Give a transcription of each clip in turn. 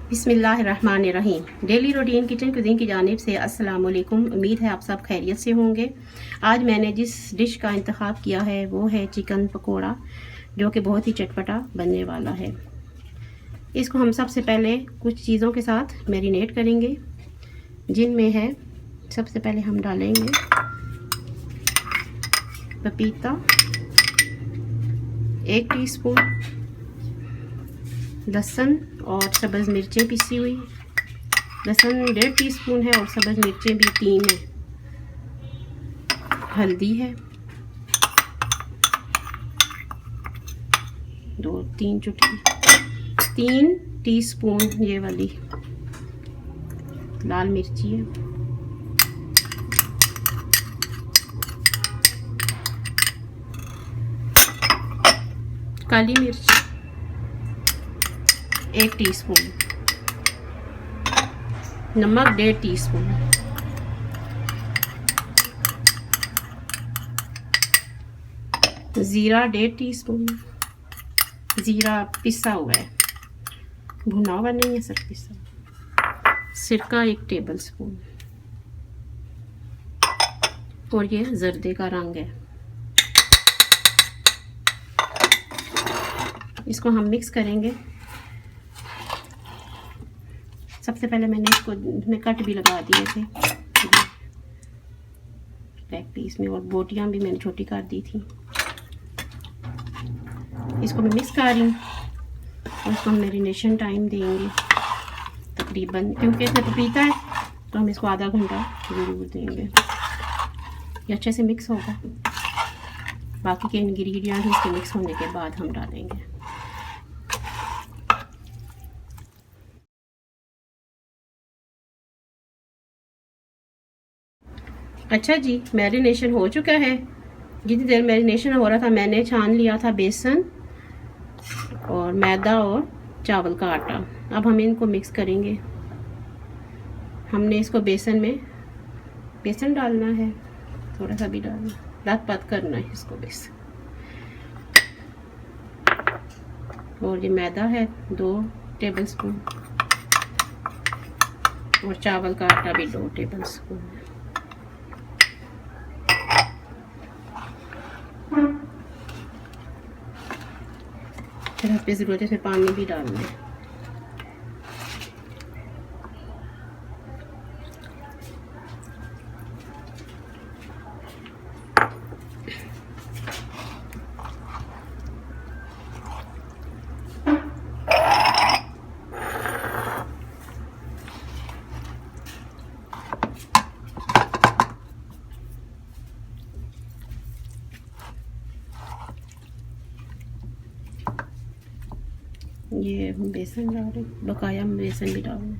बिस्मिल्लाहिर्रहमानिर्रहीम। Daily routine kitchen cuisine की जानिब से अस्सलाम वालेकुम। उम्मीद है आप सब खैरियत से होंगे। आज मैंने जिस डिश का इंतखाब किया है वो है चिकन पकोड़ा, जो कि बहुत ही चटपटा बनने वाला है। इसको हम सबसे पहले कुछ चीज़ों के साथ मैरिनेट करेंगे, जिनमें है सबसे पहले हम डालेंगे पपीता 1 टीस्पून, लहसुन और सब्ज़ मिर्चें पिसी हुई, लहसुन 1.5 टीस्पून है और सब्ज़ मिर्चें भी 3 है, हल्दी है 2-3 चुटकी, 3 टीस्पून ये वाली लाल मिर्ची है, काली मिर्च 1 टीस्पून, नमक 1.5 टीस्पून, ज़ीरा 1.5 टीस्पून, ज़ीरा पिसा हुआ है, भुना हुआ नहीं है, सब पिसा। सिरका 1 टेबल स्पून और ये जर्दे का रंग है। इसको हम मिक्स करेंगे। सबसे पहले मैंने इसको कट भी लगा दिए थे बैक पीस में, और बोटियां भी मैंने छोटी कर दी थी। इसको मैं मिक्स कर रही हूँ और इसको हम मैरिनेशन टाइम देंगे तकरीबन, क्योंकि इसमें पपीता है तो हम इसको आधा घंटा ज़रूर देंगे। ये अच्छे से मिक्स होगा, बाकी के इंग्रेडिएंट इसके मिक्स होने के बाद हम डालेंगे। अच्छा जी, मैरिनेशन हो चुका है। जितनी देर मैरिनेशन हो रहा था मैंने छान लिया था बेसन और मैदा और चावल का आटा। अब हम इनको मिक्स करेंगे। हमने इसको बेसन में बेसन डालना है, थोड़ा सा भी डालना, लत-पत करना है इसको बेसन। और ये मैदा है 2 टेबलस्पून और चावल का आटा भी 2 टेबलस्पून। फिर आप पे ज़रूरत है, फिर पानी भी डाल दें। ये बेसन डाल रहे, बकाया बेसन भी डाल रहे।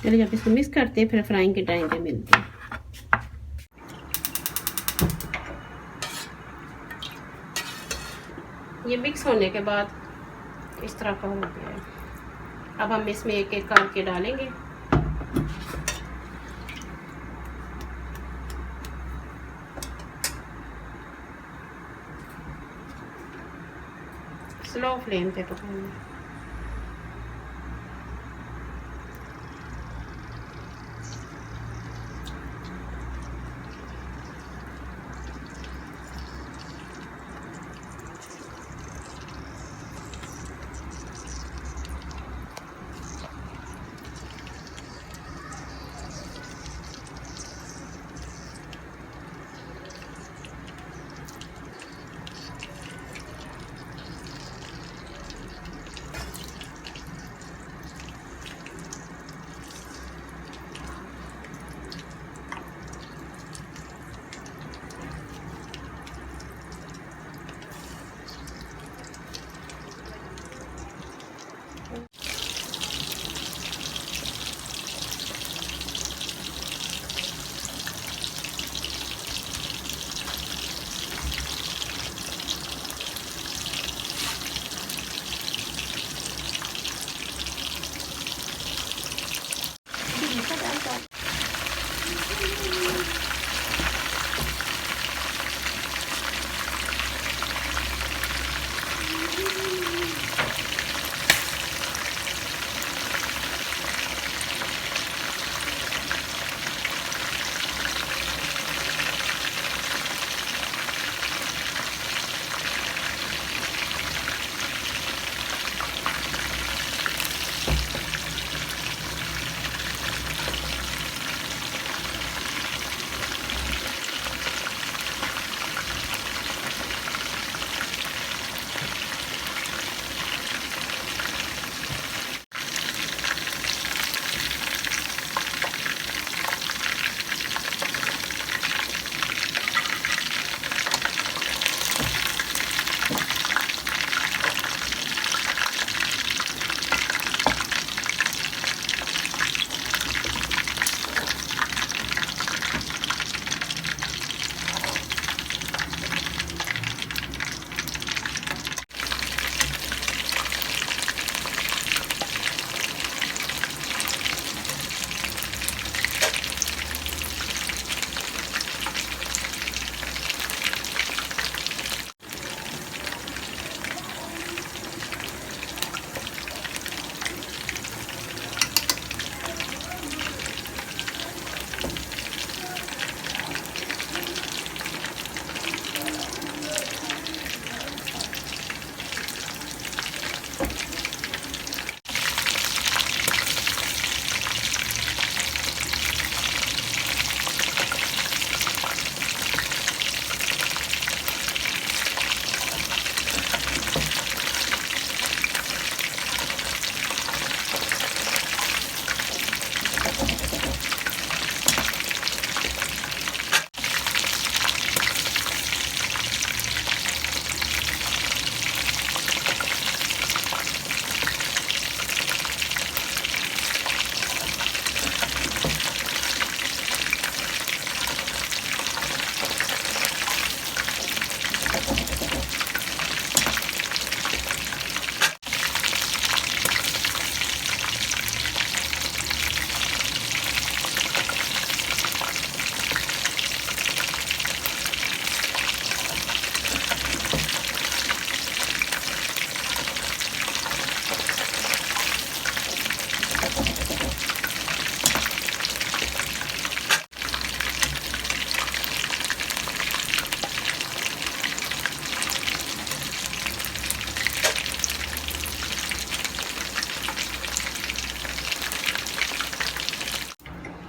चलिए जब इसको मिक्स करते हैं फिर फ्राइंग के टाइम पे मिलते हैं। ये मिक्स होने के बाद इस तरह का हो गया है। अब हम इसमें एक एक करके डालेंगे। स्लो फ्लेम पे पकाएंगे।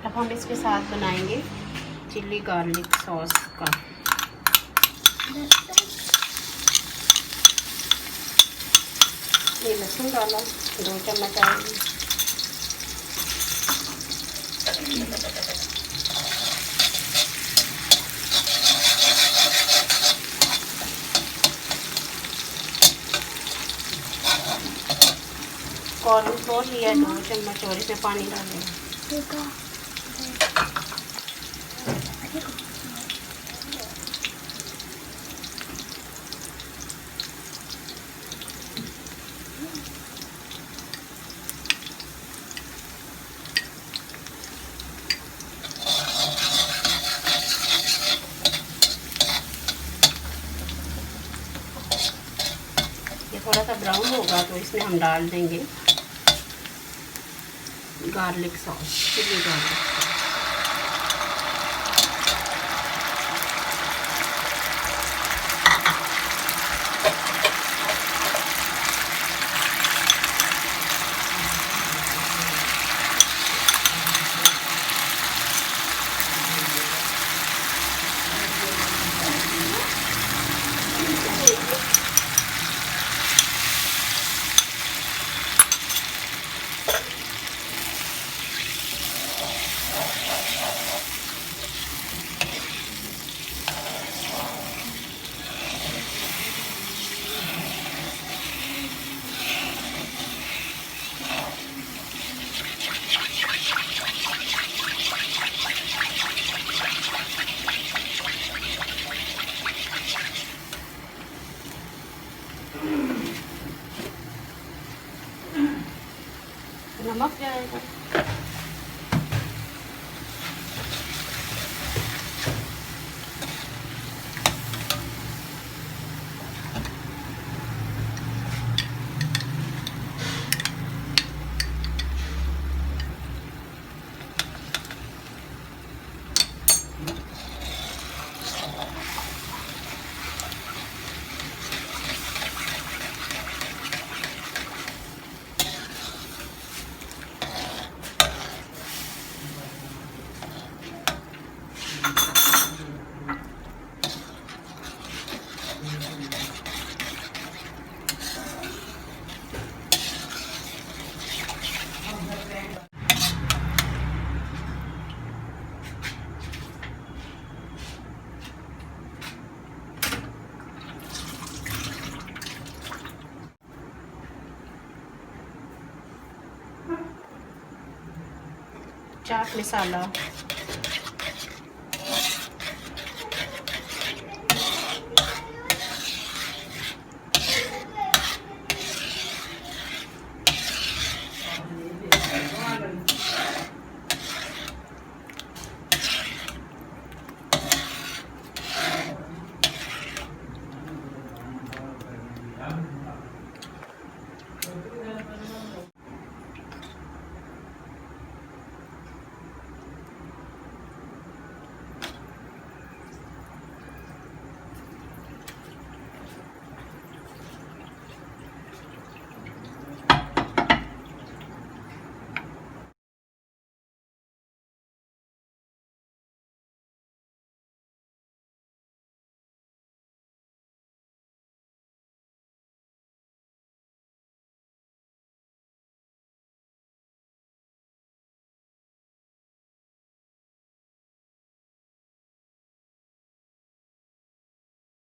अब हम इसके साथ बनाएंगे चिल्ली गार्लिक सॉस का। ये लहसुन डाला 2 चम्मच आएगी। कॉर्नफ्लोर लिया 2 चम्मच और इसमें पानी डालेंगे। थोड़ा सा ब्राउन होगा तो इसमें हम डाल देंगे garlic sauce, chilli garlic sauce. नमक जाएगा। चाट मसाला,